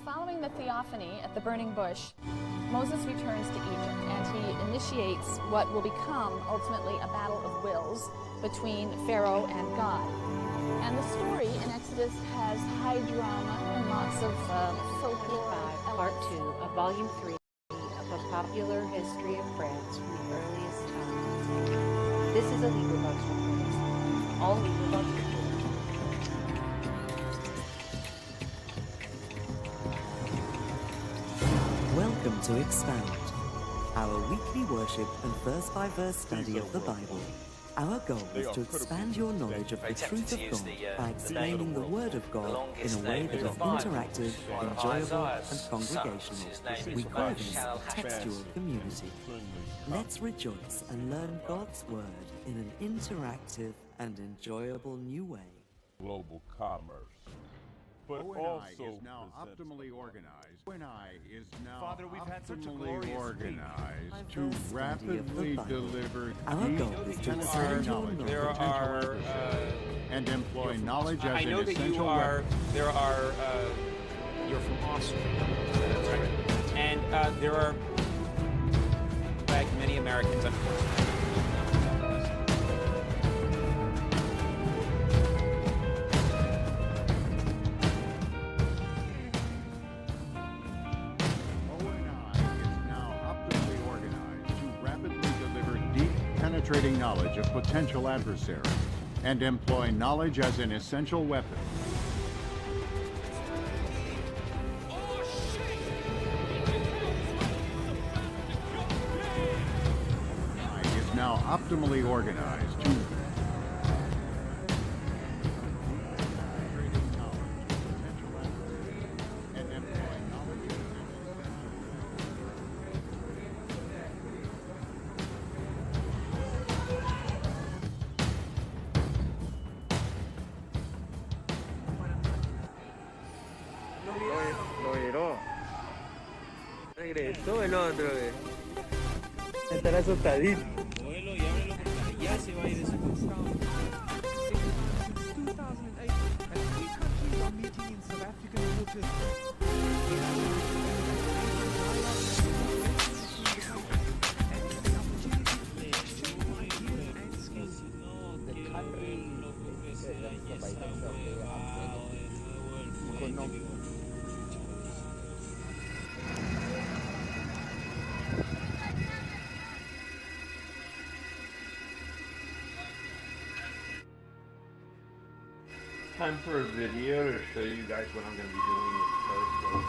Following the theophany at the burning bush, Moses returns to Egypt and he initiates what will become ultimately a battle of wills between Pharaoh and God. And the story in Exodus has high drama and lots of folklore. Part 2 of Volume 3 of A Popular History of France from the Earliest Times. This is a LibriVox reference. All LibriVox Welcome to Expound, our weekly worship and verse-by-verse study of the Bible. Our goal is to expand your knowledge of the truth of God by explaining the Word of God in a way that is interactive, enjoyable, and congregational. We call this a textual community. Let's rejoice and learn God's Word in an interactive and enjoyable new way. Global commerce. But ONI is now optimally organized. ONI is now Father, we've had such a optimally glorious organized to rapidly deliver Our goal is to expand your knowledge There of are, potential and employ knowledge as I know an that essential you are, weapon. there are, you're from Austria. That's right. And there are, like many Americans, unfortunately. Penetrating knowledge of potential adversaries and employ knowledge as an essential weapon. Is now optimally organized to Regresó el otro, estará asustadito. Muévelo y ábrelo porque ya se va a ir ese Time for a video to show you guys what I'm going to be doing with Periscope.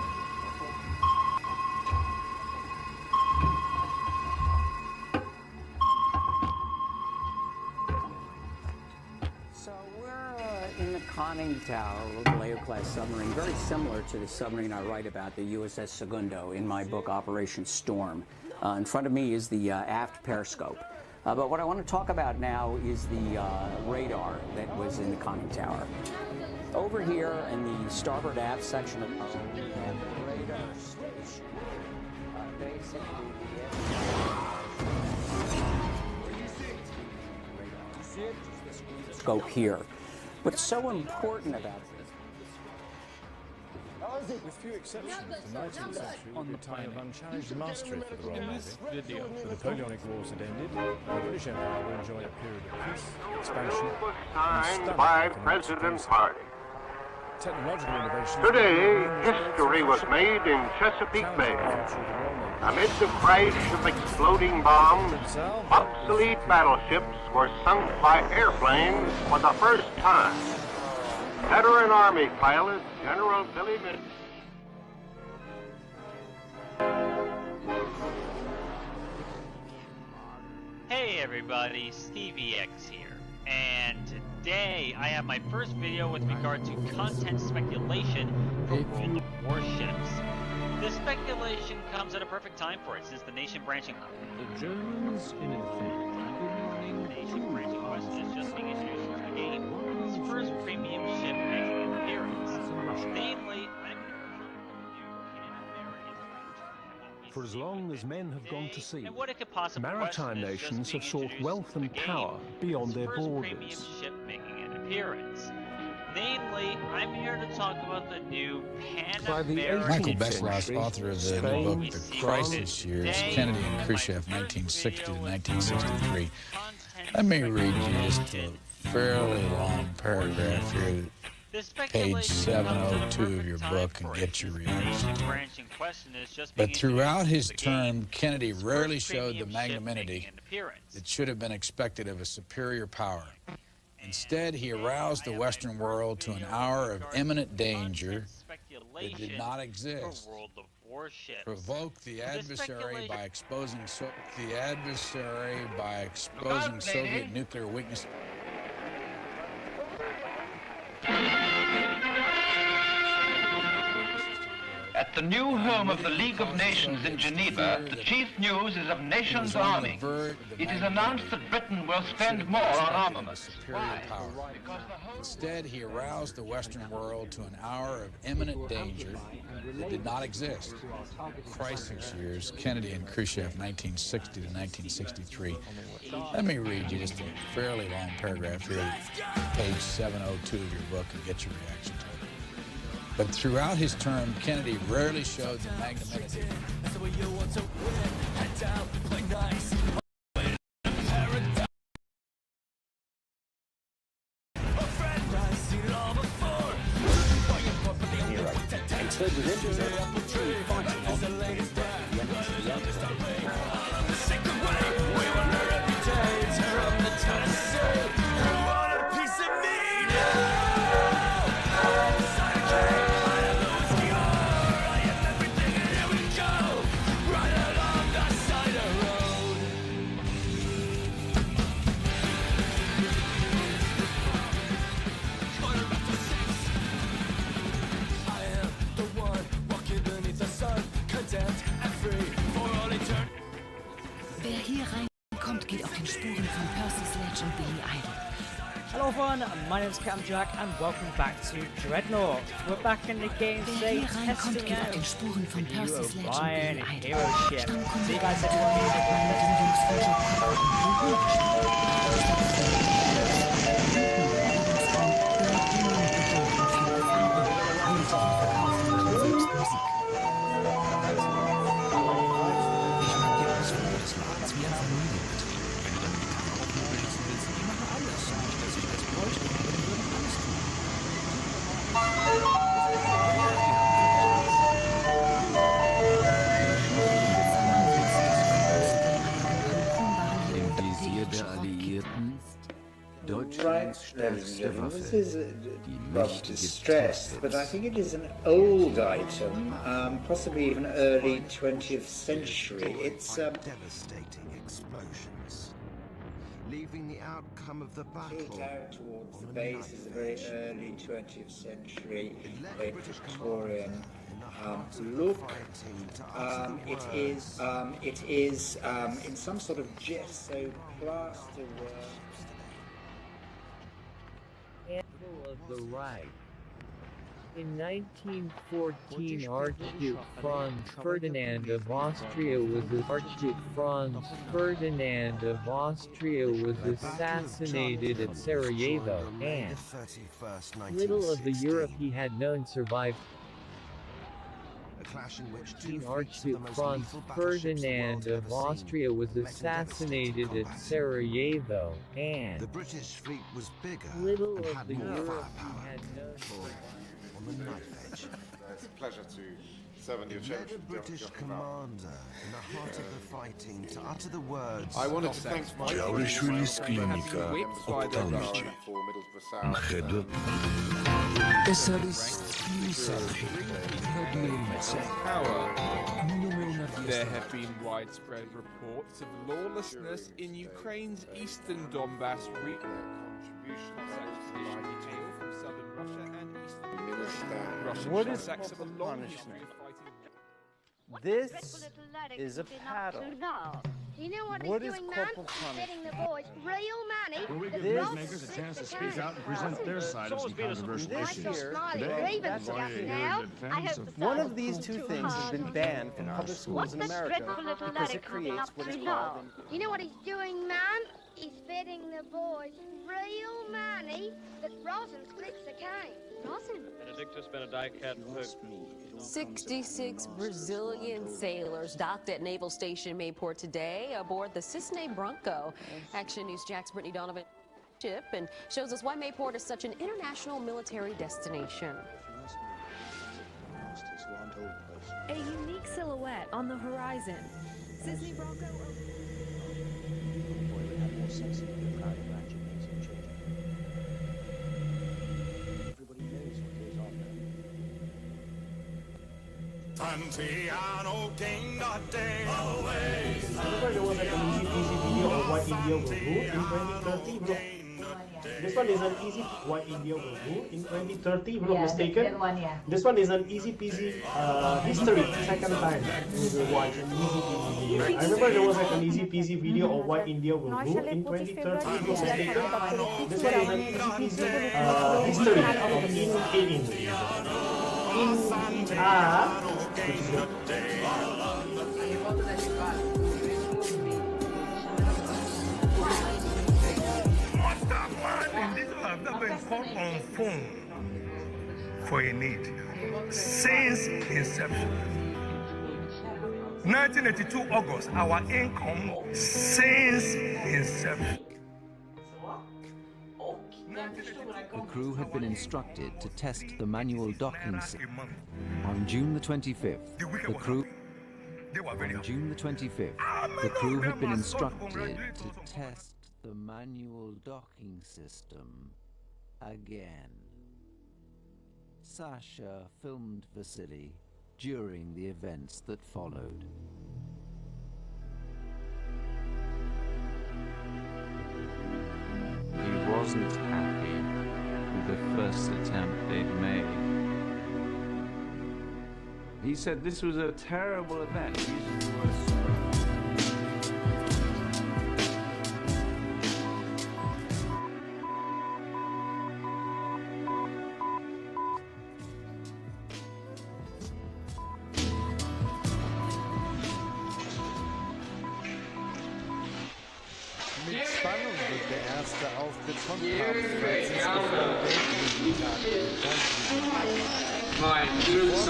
So we're in the conning tower of a Vallejo-class submarine, very similar to the submarine I write about, the USS Segundo, in my book Operation Storm. In front of me is the aft periscope. But what I want to talk about now is the radar that was in the conning tower. Over here in the starboard aft section of the hull, we have the radar station. Basically, the scope here. What's so important about this? With few exceptions, the 19th century would be a time of unchallenged mastery for the Royal Navy. The Napoleonic Wars had ended, the British Empire would enjoy a period of peace, expansion, signed by President Harding. Technological innovation. Today, history was made in Chesapeake Bay. Amid the crash of exploding bombs, obsolete battleships were sunk by airplanes for the first time. Veteran Army pilot General Billy Mitchell. Hey everybody, Stevie X here, and today I have my first video with regard to content speculation for World of Warships. This speculation comes at a perfect time for it, since the nation branching question is just being introduced to the game. Its first premium ship making an appearance. Namely, For as long as men have gone to sea, and what it could possibly maritime nations have sought wealth and power beyond their borders. Ship making an appearance. Namely, I'm here to talk about the new Pan-American... Michael Beschloss, author of the new book, The Crisis Years, Kennedy and Khrushchev, 1960 to 1963. Let me read you just a fairly long paragraph here, page 702 of your book, and get your reaction. But throughout his term, Kennedy rarely showed the magnanimity that should have been expected of a superior power. Instead, he aroused the Western world to an hour of imminent danger that did not exist, provoked the adversary by exposing Soviet nuclear weakness. At the new home of the League of Nations in Geneva, the chief news is of nations arming. It is announced that Britain will spend more on armaments. Why? Instead, he aroused the Western world to an hour of imminent danger that did not exist. Crisis years, Kennedy and Khrushchev, 1960 to 1963. Let me read you just a fairly long paragraph here, page 702 of your book, and get your reaction to it. But throughout his term, Kennedy rarely showed the magnanimity. Hello everyone, my name is Captain Jack and welcome back to Dreadnought. We're back in the game today testing out the new Orion hero ship. See you guys Right, ladies and gentlemen, this is rather distressed, but I think it is an old item, possibly even early 20th century. It's devastating explosions, leaving the outcome of the battle. Built out towards the base is a very early 20th century, late Victorian look. It is in some sort of gesso plasterwork. Of the right. In 1914, Archduke Franz Ferdinand of Austria was assassinated at Sarajevo, and little of the Europe he had known survived. Archduke Franz Ferdinand of Austria was assassinated at Sarajevo, and the British fleet was bigger little and of had the more Europe he firepower had known on the knife edge. It's a pleasure to serve in your church. Led a British commander in the heart of the fighting to utter the words. I wanted to thank my There have been widespread reports of lawlessness in Ukraine's eastern Donbass region. From southern Russia and eastern What is corporal punishment? This is a paddle. You know what, What he's is doing, corporal man? punishment? Getting the boys real money. Well, we give This newsmakers a chance to speak out and present their side of some controversial This issues. here, Today, that's why just you're now. in I hope defense of One of these two things has been banned from public schools in America because it creates what is called You know what he's doing, man? He's feeding the boys real money that Rosin splits the cane. Rosin? Benedictus benedicat hoc. 66 Brazilian sailors docked at Naval Station Mayport today aboard the Cisne Bronco. Action News Jack's Brittany Donovan ship and shows us why Mayport is such an international military destination. A unique silhouette on the horizon. Cisne Bronco. Santiano King that day. Remember there was like an easy peasy video of what India will do in 2030? Bro. This one is an easy what India will do in 2030, if I'm not mistaken. This one is an easy peasy history, second time we will watch an easy peasy video. I remember there was like an easy peasy video of what India will do in 2030, if I'm not mistaken. This one is an easy peasy history I've been called on phone for a need since inception. 1982 August, our income since inception. The crew had been instructed to test the manual docking system. On June the 25th, the crew had been instructed to test the manual docking system again. Sasha filmed Vasily during the events that followed. He wasn't happy with the first attempt they'd made. He said this was a terrible event. Mit Spannung wird der erste Auftritt von Papst Franziskus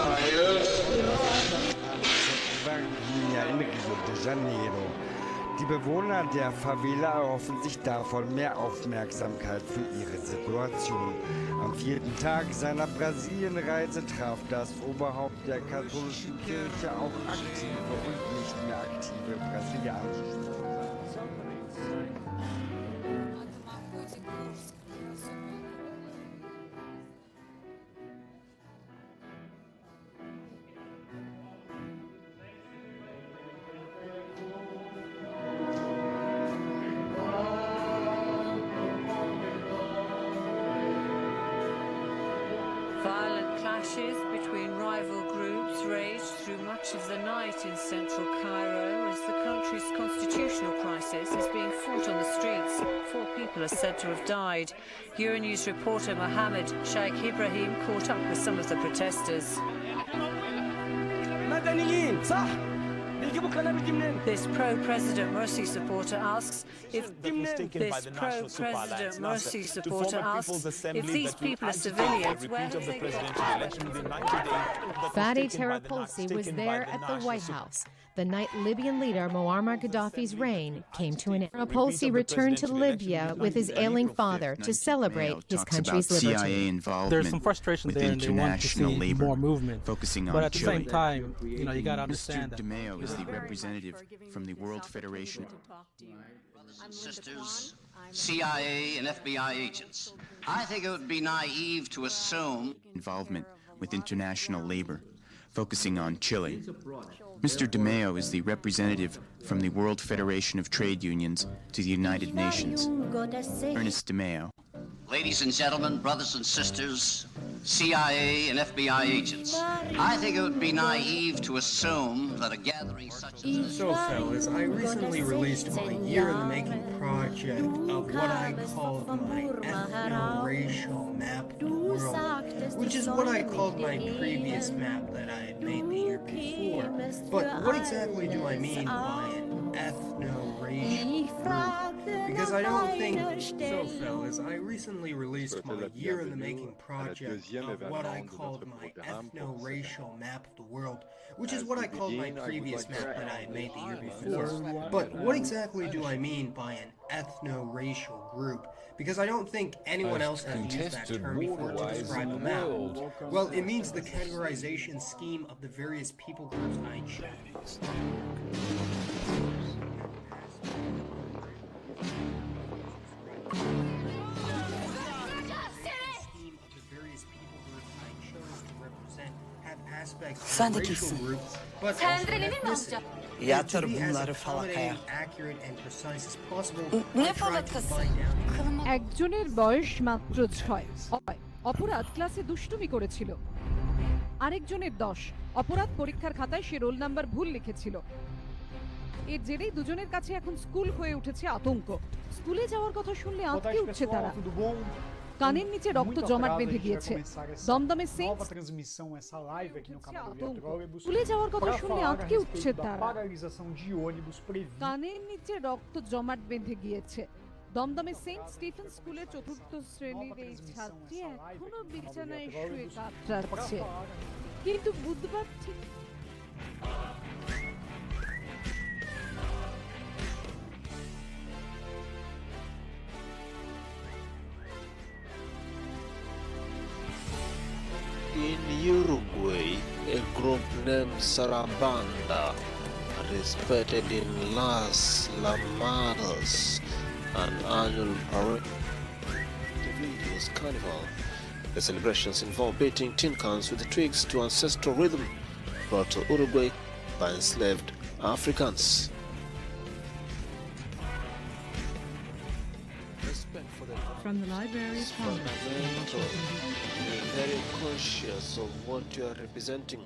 in Rio de Janeiro. Die Bewohner der Favela erhoffen sich davon mehr Aufmerksamkeit für ihre Situation. Am 4. Tag seiner Brasilienreise traf das Oberhaupt der katholischen Kirche auch aktive und nicht mehr aktive Brasilianer. Violent clashes between rival groups raged through much of the night in central Cairo as the country's constitutional crisis is being fought on the streets. 4 people are said to have died. Euronews reporter Mohammed Sheikh Ibrahim caught up with some of the protesters. This pro-President Morsi supporter asks if these people are civilians, where have they gone? Fadi Terrapolsi was there at the White House the night Libyan leader Muammar Gaddafi's reign came to an end. Terrapolsi returned to Libya with his ailing father to celebrate his country's liberty. CIA involvement. There's some frustration there, and they want to see more movement. Focusing on but at the same time, you got to understand that. Mr. DeMeo is the representative from the World Federation. Sisters, CIA and FBI agents. I think it would be naive to assume Involvement with international labor, focusing on Chile. Mr. DeMeo is the representative from the World Federation of Trade Unions to the United Nations. Ernest DeMeo. Ladies and gentlemen, brothers and sisters, CIA and FBI agents. I think it would be naive to assume that a gathering such as So, fellas, I recently released my year-in-the-making project of what I called my ethno-racial map of the world, which is what I called my previous map that I had made the year before. But what exactly do I mean by an ethno-racial ethno-racial group, because I don't think so, fellas. I recently released my year-in-the-making project of what I called my ethno-racial map of the world, which is what I called my previous map that I had made the year before. But what exactly do I mean by an ethno-racial group? Because I don't think anyone else has used that term before to describe a map. Well, it means the categorization scheme of the various people groups I chose. Sen de kimsin? Yatır bunları falakaya. Ne falakası? একজনের বয়স মাত্র 6 অপরাধ ক্লাসে দুষ্টুমি করেছিল আরেকজনের 10 অপরাধ পরীক্ষার খাতায় সে রোল নাম্বার ভুল লিখেছিল এর জেরেই দুজনের কাছে এখন স্কুল হয়ে উঠেছে আতঙ্ক স্কুলে যাওয়ার কথা শুনলে আঁতকে উঠছে তারা কানের নিচে রক্ত জমাট বেঁধে গিয়েছে দমদমে সেন্ট স্কুলে যাওয়ার কথা শুনলে আঁতকে উঠছে তারা কানের নিচে রক্ত জমাট বেঁধে গিয়েছে দমদমে সেন্ট স্টিফেন স্কুলের 4র্থ শ্রেণীর এই ছাত্রী এখনো বিছানায় শুয়ে কাতরাচ্ছে কিন্তু বুধবার ঠিক In Uruguay, a group named Sarabanda participated in Las Lamadas, an annual parade. The Village Carnival. The celebrations involve beating tin cans with the twigs to ancestral rhythm brought to Uruguay by enslaved Africans. From the Library of Congress. Be very conscious of what you are representing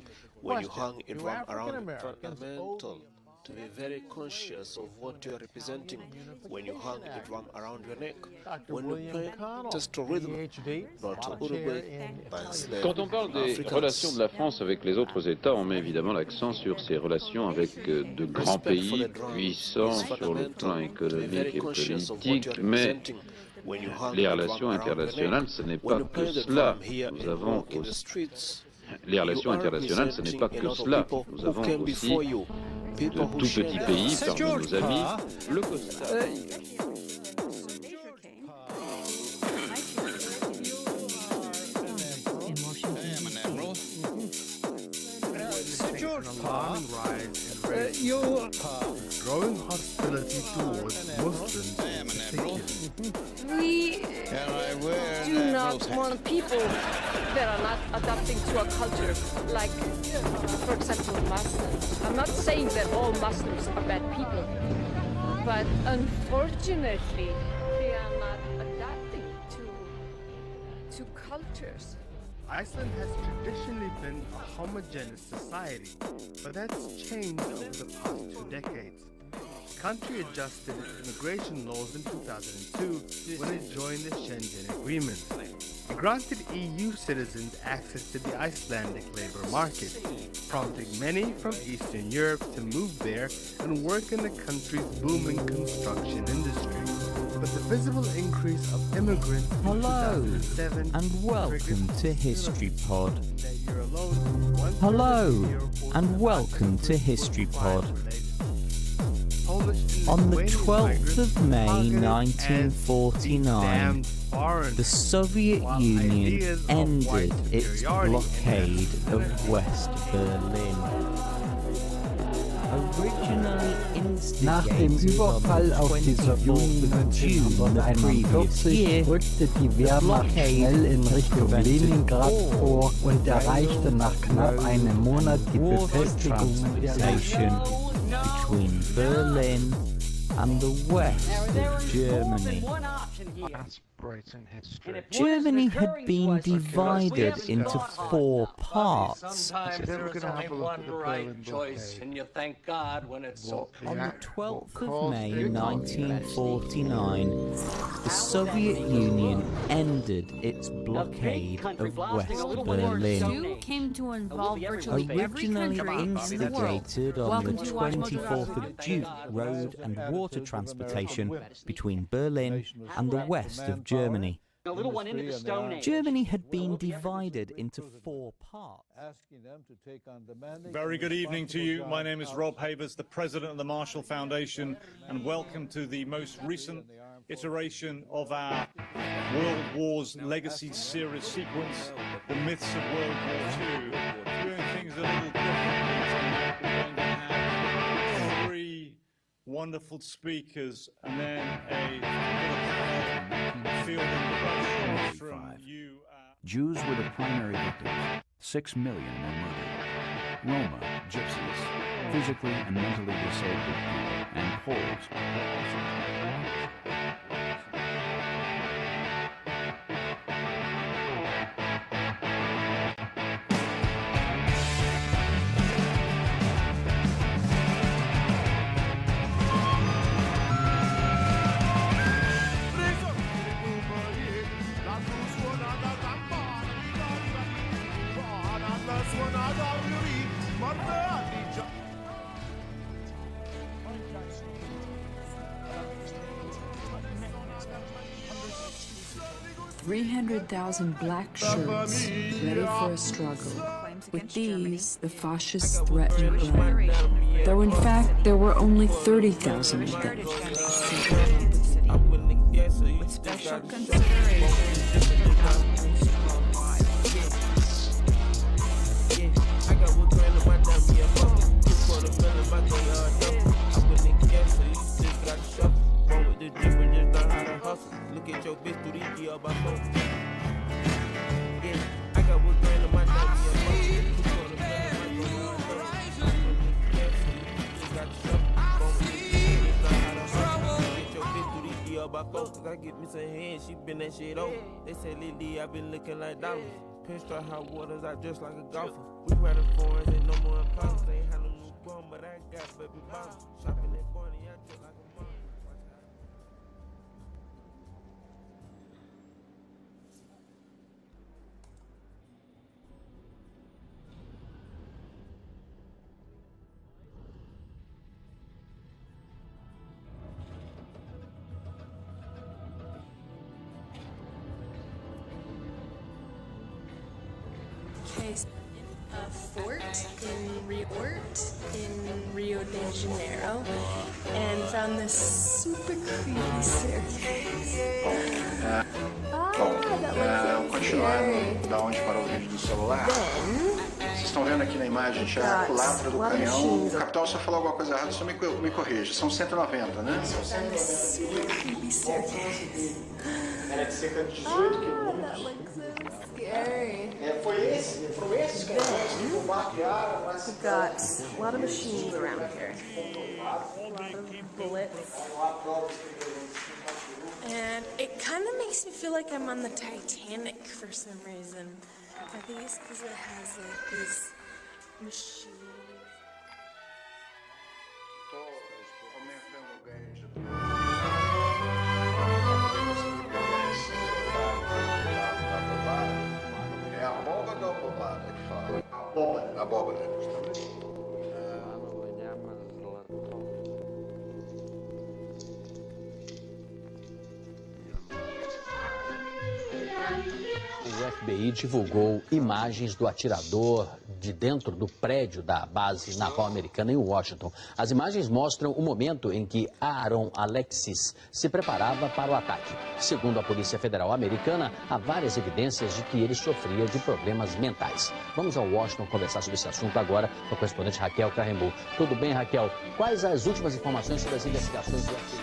when you hang a drum around. Fundamental. To be very conscious of what you are representing when you hang a drum around your neck. When you play ancestral rhythm brought to Uruguay by enslaved Quand on parle des relations de la France avec les autres États, on met évidemment l'accent sur ses relations avec de grands pays puissants sur le plan économique et politique, mais les relations internationales, ce n'est pas que cela. Nous avons aussi... Les relations internationales, ce n'est pas que cela. Nous avons aussi de tout petits pays parmi nos amis, le Costa. Growing hostility towards Muslims in particular. We do not want people that are not adapting to a culture, like, for example, Muslims. I'm not saying that all Muslims are bad people, but unfortunately, they are not adapting to cultures. Iceland has traditionally been a homogeneous society, but that's changed over the past 2 decades. The country adjusted its immigration laws in 2002 when it joined the Schengen Agreement. It granted EU citizens access to the Icelandic labor market, prompting many from Eastern Europe to move there and work in the country's booming construction industry. But the visible increase of immigrants in 2007 and welcome to History Pod. Hello and welcome to History Pod. On the 12th of May 1949, the Soviet Union ended its blockade of West Berlin. Nach dem Überfall auf die Sowjetunion 1941 rückte die Wehrmacht schnell in Richtung Leningrad vor und erreichte nach knapp einem Monat die Befestigungen der Nation between Berlin and the west of Germany. Germany had been divided into 4 parts. Sometimes there's only one right choice, and you thank God when it's so On the 12th of May 1949, the Soviet Union ended its blockade of West Berlin. Came to involve virtually every Originally country in the world. instigated on the Welcome to watch 24th of June, road and water transportation between Berlin and the west of Germany. Germany had been divided into 4 parts. Very good evening to you. My name is Rob Havers, the President of the Marshall Foundation, and welcome to the most recent iteration of our World Wars Legacy series sequence, The Myths of World War II. Doing things a little differently tonight. We're going to have 3 wonderful speakers and then a fielding questions from you. Jews were the primary victims. 6 million were murdered. Roma, Gypsies, physically and mentally disabled people, and Poles. 300,000 black shirts ready for a struggle. With these, the fascists threatened blood. Though in fact, there were only 30,000 of them. With special consideration. Look at your bitch through these deals by phone. Yeah, I got what grand in my I get me some hands, she been that shit over. They say lately I been looking like dollars. Pinstripe hot waters, I dress like a golfer. We riding foreigns, ain't no more problems. Ain't had no new bum, but I got baby bottles. Shopping at Barney, I feel like a mom. A fort in Rio de Janeiro and found this super creepy staircase. Continuando da onde parou o vídeo do celular. Vocês estão vendo aqui na imagem já a culatra do canhão. O capitão, se eu falar alguma coisa errada, só me corrija. São 190, né? Super creepy staircase. Era de cerca de 18 quilômetros. Scary. Foram esses canhões que bombardearam. We've got a lot of machines around here. A lot of bullets. And it kind of makes me feel like I'm on the Titanic for some reason. I think it's because it has like these machines. Abóbora. O FBI divulgou imagens do atirador de dentro do prédio da base naval americana em Washington. As imagens mostram o momento em que Aaron Alexis se preparava para o ataque. Segundo a Polícia Federal Americana, há várias evidências de que ele sofria de problemas mentais. Vamos ao Washington conversar sobre esse assunto agora com a correspondente Raquel Carrembu. Tudo bem, Raquel? Quais as últimas informações sobre as investigações do FBI?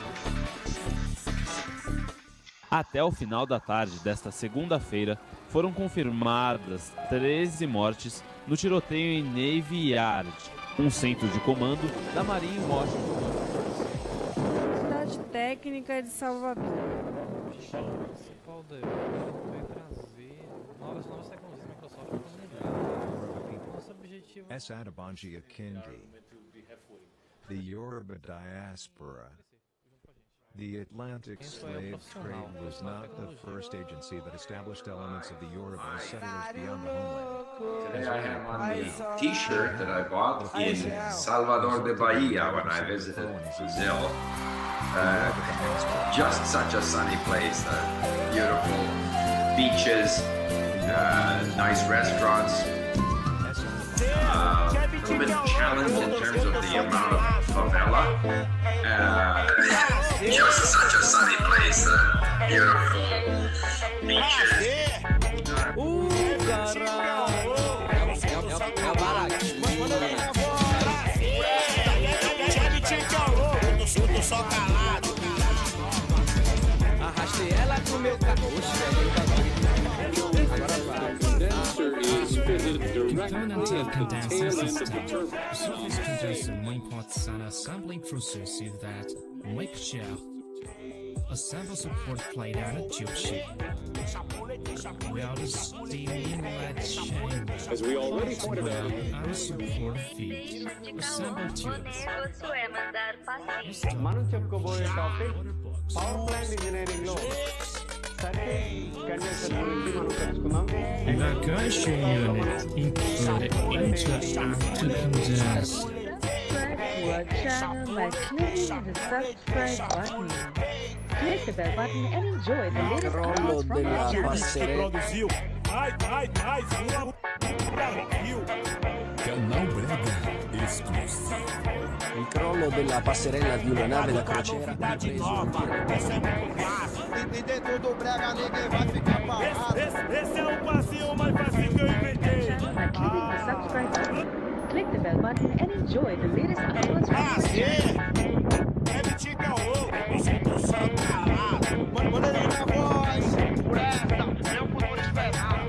Até o final da tarde desta segunda-feira, foram confirmadas 13 mortes no tiroteio em Navy Yard, um centro de comando da Marinha em Washington. Unidade técnica de salvamento. S. Adabanji Akingi. The Yoruba diaspora. The Atlantic slave trade was not the first agency that established elements of the Yoruba settlers beyond the homeland. Today I have on the t-shirt that I bought in Salvador de Bahia when I visited Brazil. Just such a sunny place, beautiful beaches, nice restaurants. A little bit challenged in terms of the amount of favela. Just such a sunny place, beautiful beaches. Arrastei ela pro meu carro. Component of condenser system. Surface condenser main parts an assembling process is that mixture. Assemble support plate and a tube sheet. Where the steam inlet chamber. As we already pointed out, and support feed. Assemble tubes. Power plant engineering లో Evacuation unit included interactive condenser. Your channel by clicking the subscribe button. Click the bell button and enjoy the latest uploads from our channel. Canal Brega esclusivo. Il crollo della passerella di una nave da crociera e dentro do brega ninguém vai ficar parado. Esse é o passinho mais fácil que eu inventei. Clicking the subscribe button. Click the bell button and enjoy the latest uploads from our channel. Manda aí na voz. Presta, meu futuro esperado.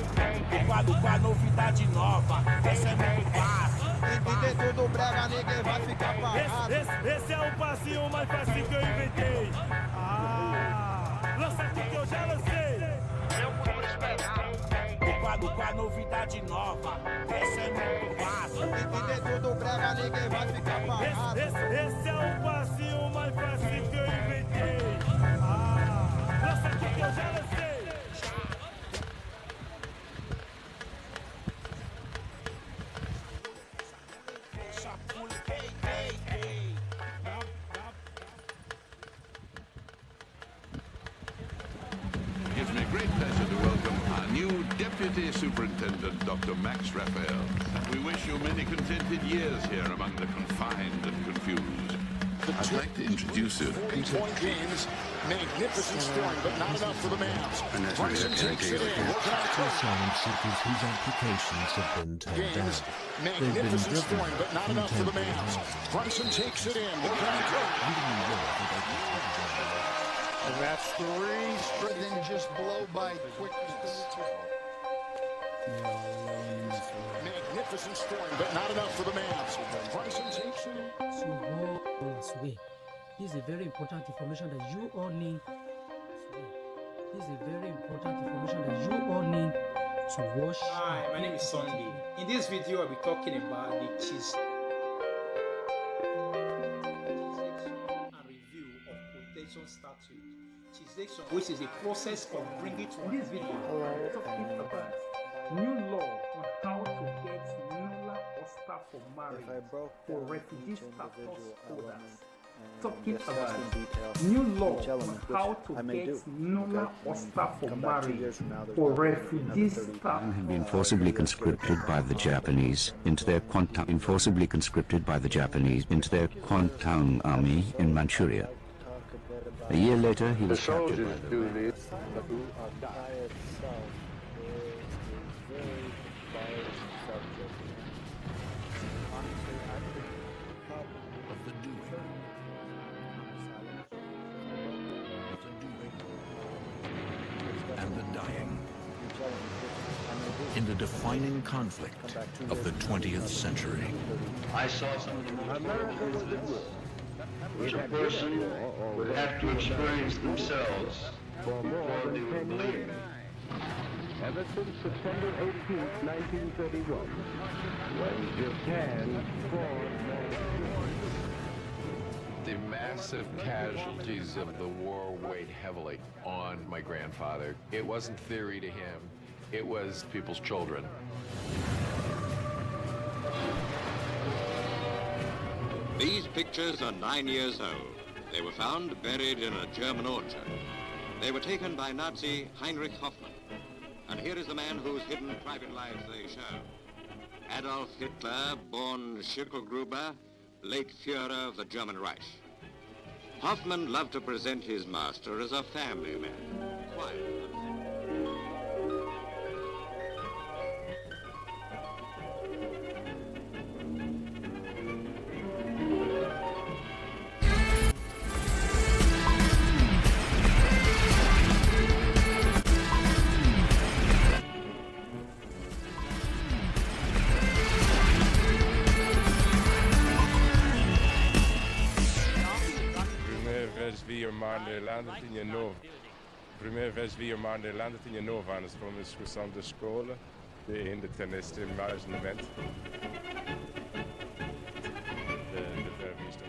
Com a novidade nova, essa é muito fácil. E dentro do brega ninguém vai ficar parado. Esse é o passinho mais fácil que eu inventei. Lança aqui que eu já lancei. Meu futuro esperado. Com a novidade nova, essa é muito fácil. E dentro do brega ninguém vai ficar parado. Esse é o passinho mais fácil que eu inventei. Lança aqui que eu já lancei. It gives me great pleasure to welcome our new Deputy Superintendent, Dr. Max Raphael. We wish you many contented years here among the confined and confused. I'd like to introduce you to Peter. games. Magnificent scoring, but not enough for the Mavs. Brunson takes it in. Asylum seekers whose applications have been turned down. Magnificent scoring, but not enough for the Mavs. Brunson takes it in. And that's three. Then just blow by quickness. Magnificent scoring, but not enough for the Mavs. Brunson takes it in. This is a very important information that you all need. This is a very important information that you all need to watch. Hi, my name is Sunday. In this video, I'll be talking about the cheese and review of quotation statute, which is a process of bringing to this video. We're talking about new law on how to get NULA OSTA for marriage for refugee status holders. Talking about new law on how to get NULA OSTA for marriage for refugee status. Had been forcibly conscripted by the Japanese into their Kuomintang army in Manchuria. A year later, he was captured by them. And the dying. In the defining conflict of the 20th century. I saw some of the most horrible incidents which a person would have to experience themselves for more than 10 years. Ever since September 18, 1931, when Japan fought. The massive casualties of the war weighed heavily on my grandfather. It wasn't theory to him, it was people's children. These pictures are 9 years old. They were found buried in a German orchard. They were taken by Nazi Heinrich Hoffmann. And here is the man whose hidden private life they show. Adolf Hitler, born Schicklgruber, late Führer of the German Reich. Hoffmann loved to present his master as a family man, quiet. Primeira vez vi a Irlanda tinha 9 anos, foi uma excursão da escola, e ainda tem esta imagem na mente. De ter visto a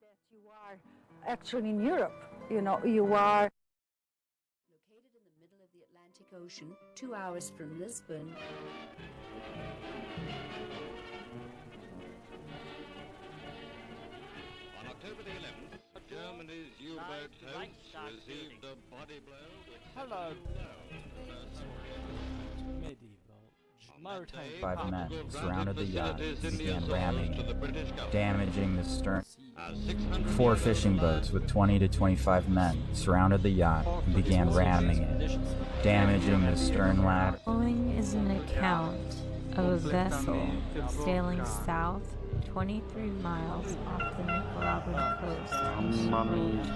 That you are actually in Europe, you know, you are located in the middle of the Atlantic Ocean, 2 hours from Lisbon. On October the 11th, Germany's U-boat hosts received a body blow which... Hello. Five men surrounded the yacht and began ramming it, damaging the stern. 4 fishing boats with 20 to 25 men surrounded the yacht and began ramming it, damaging the stern ladder. Following is an account of a vessel sailing south 23 miles off the Nicaraguan coast in 2019.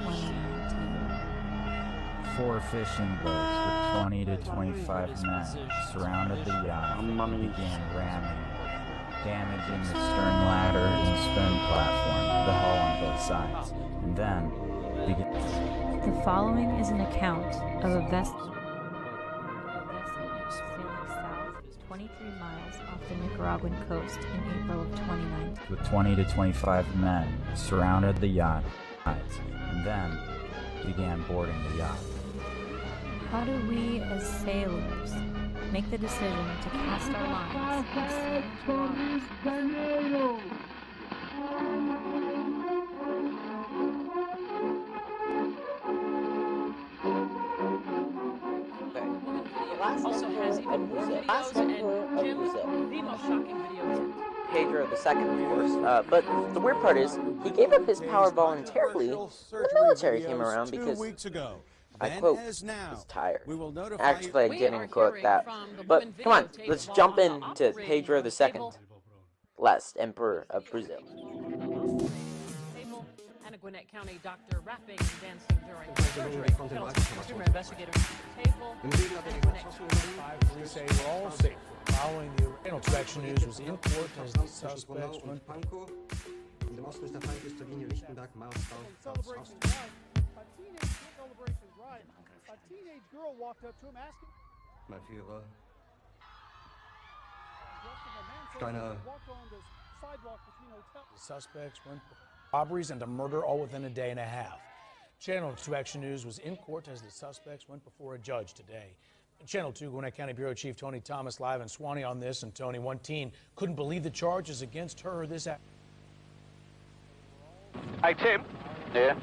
4 fishing boats with 20 to 25 men surrounded the yacht and began ramming it, damaging the stern ladder and spin platform, the hull on both sides, and then began. The following is an account of a vessel sailing south 23 miles off the Nicaraguan coast in April of 2019. With 20 to 25 men surrounded the yacht and then began boarding the yacht. How do we as sailors make the decision to cast our lines in strange waters? Also has even more videos and Jim, the most shocking videos. Pedro II, of course. But the weird part is, he gave up his power voluntarily when the military came around because, I quote, he's tired. Actually, I didn't quote that. But come on, let's jump into Pedro II, last Emperor of Brazil. And a Gwinnett County doctor rapping and dancing during surgery. Consumer investigator table. We say we're all safe. Following the Channel 2 Action News was in court as the suspects went. A teenage girl walked up to him asking. My Führer. The suspects went robberies and a murder all within a day and a half. Channel 2 Action News was in court as the suspects went before a judge today. Channel 2 Gwinnett County Bureau Chief Tony Thomas live in Swanee on this. And Tony, one teen couldn't believe the charges against her this afternoon. Hey, Tim. Yeah?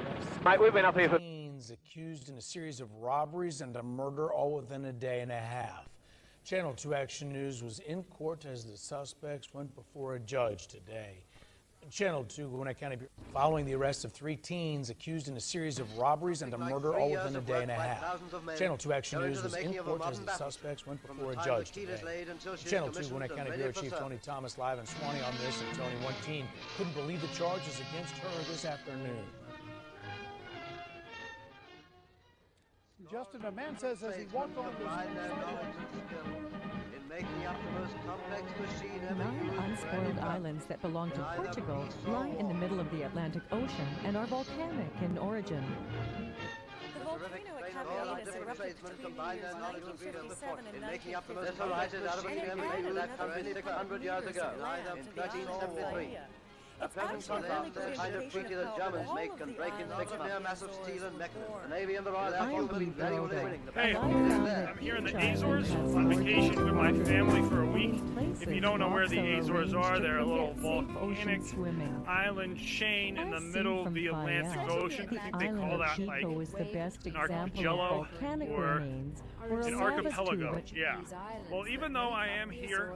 Mate, we've been up here for... Teens accused in a series of robberies and a murder all within a day and a half. Channel 2 Action News was in court as the suspects went before a judge today. Channel 2 Gwinnett County following the arrest of 3 teens accused in a series of robberies and a murder all within a day and a half. Channel 2 Action News was in court as the suspects went before a judge today. Channel 2 Gwinnett County Bureau Chief Tony Thomas live in Swanee on this. And Tony, one teen couldn't believe the charges against her this afternoon. Justin, a man says as he walked on the 9 unspoiled islands that belong to Portugal lie in the middle of the Atlantic Ocean and are volcanic in origin. The volcano at Capianas erupted between the years 1957 and 1950. It's actually really good indication of how all of the islands The Navy and the Royal Air Force have been very winning. Hey, I'm here in the Azores on vacation with my family for a week. If you don't know where the Azores are, they're a little volcanic island chain in the middle of the Atlantic Ocean. I think they call that like an archipelago or an archipelago. Yeah. Well, even though I am here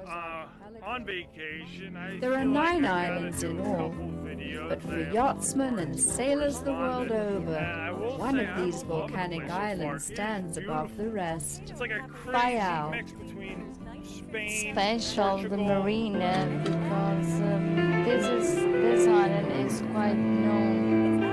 on vacation, There are 9 islands in all, but for yachtsmen and sailors the world over, one of these volcanic islands stands above the rest. It's like a Fayal. crazy mix between Spain, Special the Portugal. marina because this island is quite known. There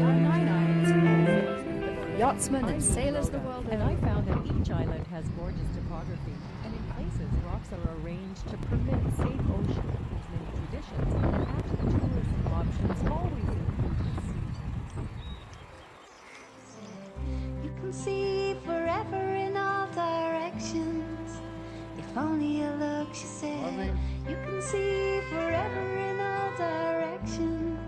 are 9 islands in all, but for yachtsmen and sailors the world over. And I found that each island has gorgeous topography, and in places rocks are arranged to permit safe ocean. Many traditions and active tourism options always include the sea. You can see forever in all directions. If only you look, she said. You can see forever in all directions.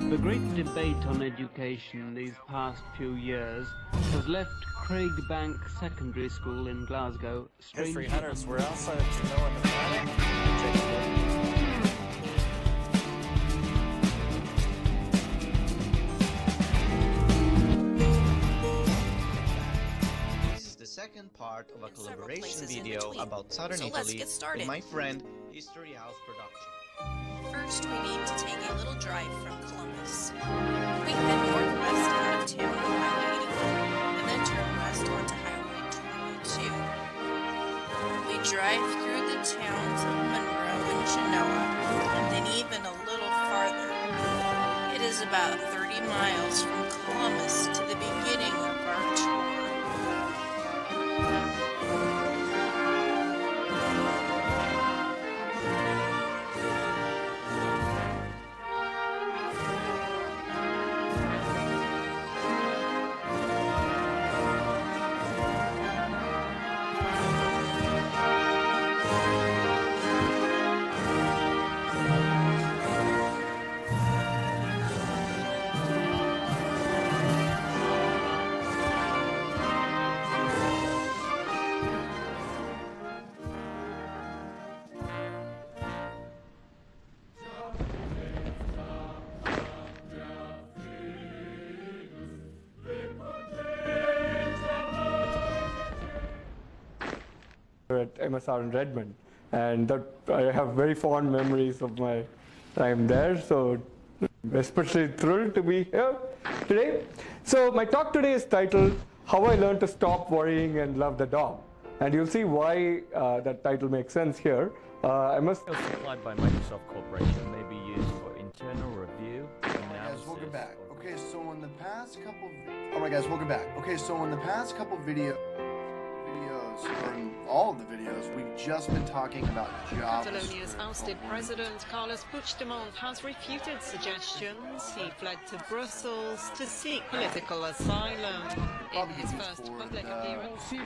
The great debate on education these past few years has left Craigbank Secondary School in Glasgow History hunters, where else to know on the planet? This is the second part of a collaboration video about southern Italy with my friend History House Production. First, we need to take a little drive from Columbus. We head northwest out of town on Highway 81, and then turn west onto Highway 22. We drive through the towns of Monroe and Genoa, and then even a little farther. It is about 30 miles from Columbus to the beginning of our tour. At MSR in Redmond, and that I have very fond memories of my time there, so especially thrilled to be here today. So my talk today is titled How I Learned to Stop Worrying and Love the Dog, and you'll see why that title makes sense here. I must supplied by Microsoft Corporation may be used for internal review. Guys, welcome back. Okay, so in the past couple Alright guys, welcome back. Okay, so in the past couple videos, or in all of the videos, we've just been talking about jobs. Catalonia's ousted president, Carlos Puigdemont, has refuted suggestions. He fled to Brussels to seek political asylum. In his first public appearance, The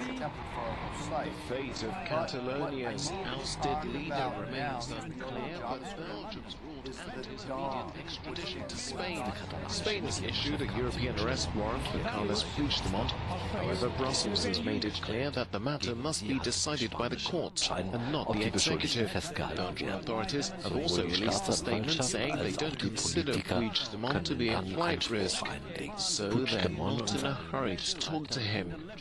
fate of Catalonia's ousted leader remains unclear, but Belgium's ruled out his immediate extradition to Spain. Spain has issued a European arrest warrant for Carlos Puigdemont. However, Brussels has made it clear that the matter must be decided by the courts and not the executive. Belgian authorities have also released a statement saying they don't consider Puigdemont to be a flight risk, so they're not in a hurry to talk to him.